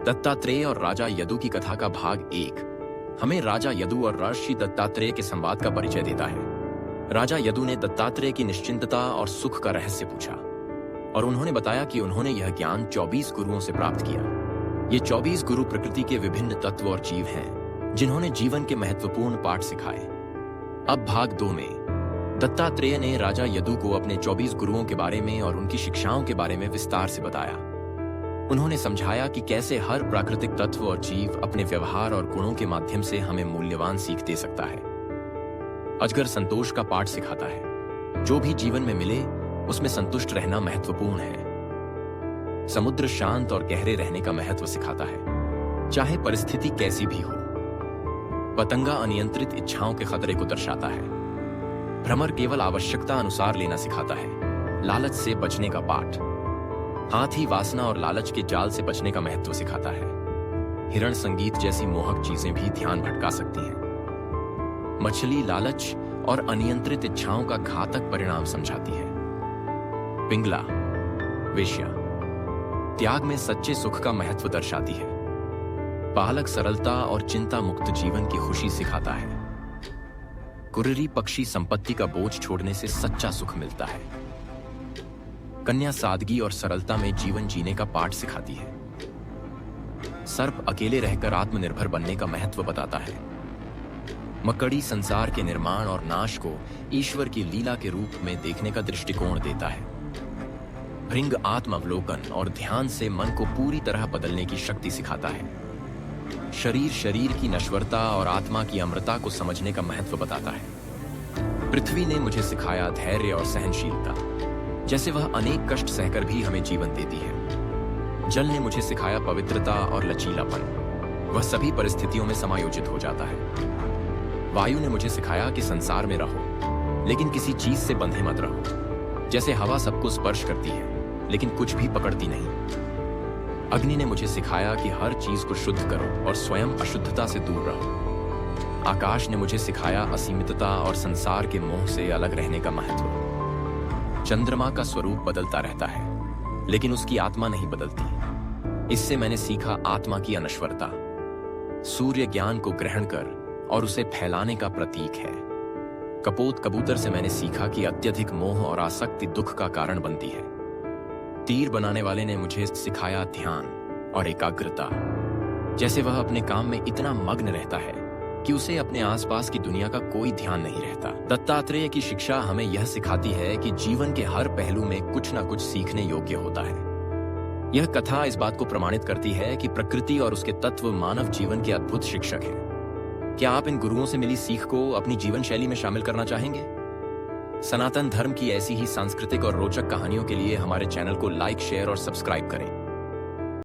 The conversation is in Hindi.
दत्तात्रेय और राजा यदु की कथा का भाग 1 हमें राजा यदु और महर्षि दत्तात्रेय के संवाद का परिचय देता है। राजा यदु ने दत्तात्रेय की निश्चिंतता और सुख का रहस्य पूछा और उन्होंने बताया कि उन्होंने यह ज्ञान 24 गुरुओं से प्राप्त किया। ये 24 गुरु प्रकृति के विभिन्न तत्व और जीव हैं, जिन्होंने जीवन के महत्वपूर्ण पाठ सिखाए। अब भाग 2 में दत्तात्रेय ने राजा यदु को अपने 24 गुरुओं के बारे में और उनकी शिक्षाओं के बारे में विस्तार से बताया। उन्होंने समझाया कि कैसे हर प्राकृतिक तत्व और जीव अपने व्यवहार और गुणों के माध्यम से हमें मूल्यवान सीख दे सकता है। अजगर संतोष का पाठ सिखाता है। जो भी जीवन में मिले उसमें संतुष्ट रहना महत्वपूर्ण है। समुद्र शांत और गहरे रहने का महत्व सिखाता है, चाहे परिस्थिति कैसी भी हो। पतंगा अनियंत्रित इच्छाओं के खतरे को दर्शाता है। भ्रमर केवल आवश्यकता अनुसार लेना सिखाता है। लालच से बचने का पाठ। हाथी वासना और लालच के जाल से बचने का महत्व सिखाता है। हिरण संगीत जैसी मोहक चीजें भी ध्यान भटका सकती हैं। मछली लालच और अनियंत्रित इच्छाओं का घातक परिणाम समझाती है। पिंगला वेश्या त्याग में सच्चे सुख का महत्व दर्शाती है। बालक सरलता और चिंता मुक्त जीवन की खुशी सिखाता है। कुररी पक्षी संपत्ति का बोझ छोड़ने से सच्चा सुख मिलता है। कन्या सादगी और सरलता में जीवन जीने का पाठ सिखाती है। सर्प अकेले रहकर आत्मनिर्भर बनने का महत्व बताता है। मकड़ी संसार के निर्माण और नाश को ईश्वर की लीला के रूप में देखने का दृष्टिकोण देता है। भृंग आत्मावलोकन और ध्यान से मन को पूरी तरह बदलने की शक्ति सिखाता है। शरीर की नश्वरता और आत्मा की अमरता को समझने का महत्व बताता है। पृथ्वी ने मुझे सिखाया धैर्य और सहनशीलता, जैसे वह अनेक कष्ट सहकर भी हमें जीवन देती है। जल ने मुझे सिखाया पवित्रता और लचीलापन, वह सभी परिस्थितियों में समायोजित हो जाता है। वायु ने मुझे सिखाया कि संसार में रहो, लेकिन किसी चीज से बंधे मत रहो। जैसे हवा सबको स्पर्श करती है, लेकिन कुछ भी पकड़ती नहीं। अग्नि ने मुझे सिखाया कि हर चीज को शुद्ध करो और स्वयं अशुद्धता से दूर रहो। आकाश ने मुझे सिखाया असीमितता और संसार के मोह से अलग रहने का महत्व। चंद्रमा का स्वरूप बदलता रहता है, लेकिन उसकी आत्मा नहीं बदलती। इससे मैंने सीखा आत्मा की अनश्वरता। सूर्य ज्ञान को ग्रहण कर और उसे फैलाने का प्रतीक है। कपोत कबूतर से मैंने सीखा कि अत्यधिक मोह और आसक्ति दुख का कारण बनती है। तीर बनाने वाले ने मुझे सिखाया ध्यान और एकाग्रता, जैसे वह अपने काम में इतना मग्न रहता है कि उसे अपने आसपास की दुनिया का कोई ध्यान नहीं रहता। दत्तात्रेय की शिक्षा हमें यह सिखाती है कि जीवन के हर पहलू में कुछ न कुछ सीखने योग्य होता है। यह कथा इस बात को प्रमाणित करती है कि प्रकृति और उसके तत्व मानव जीवन के अद्भुत शिक्षक हैं। क्या आप इन गुरुओं से मिली सीख को अपनी जीवन शैली में शामिल करना चाहेंगे? सनातन धर्म की ऐसी ही सांस्कृतिक और रोचक कहानियों के लिए हमारे चैनल को लाइक, शेयर और सब्सक्राइब करें।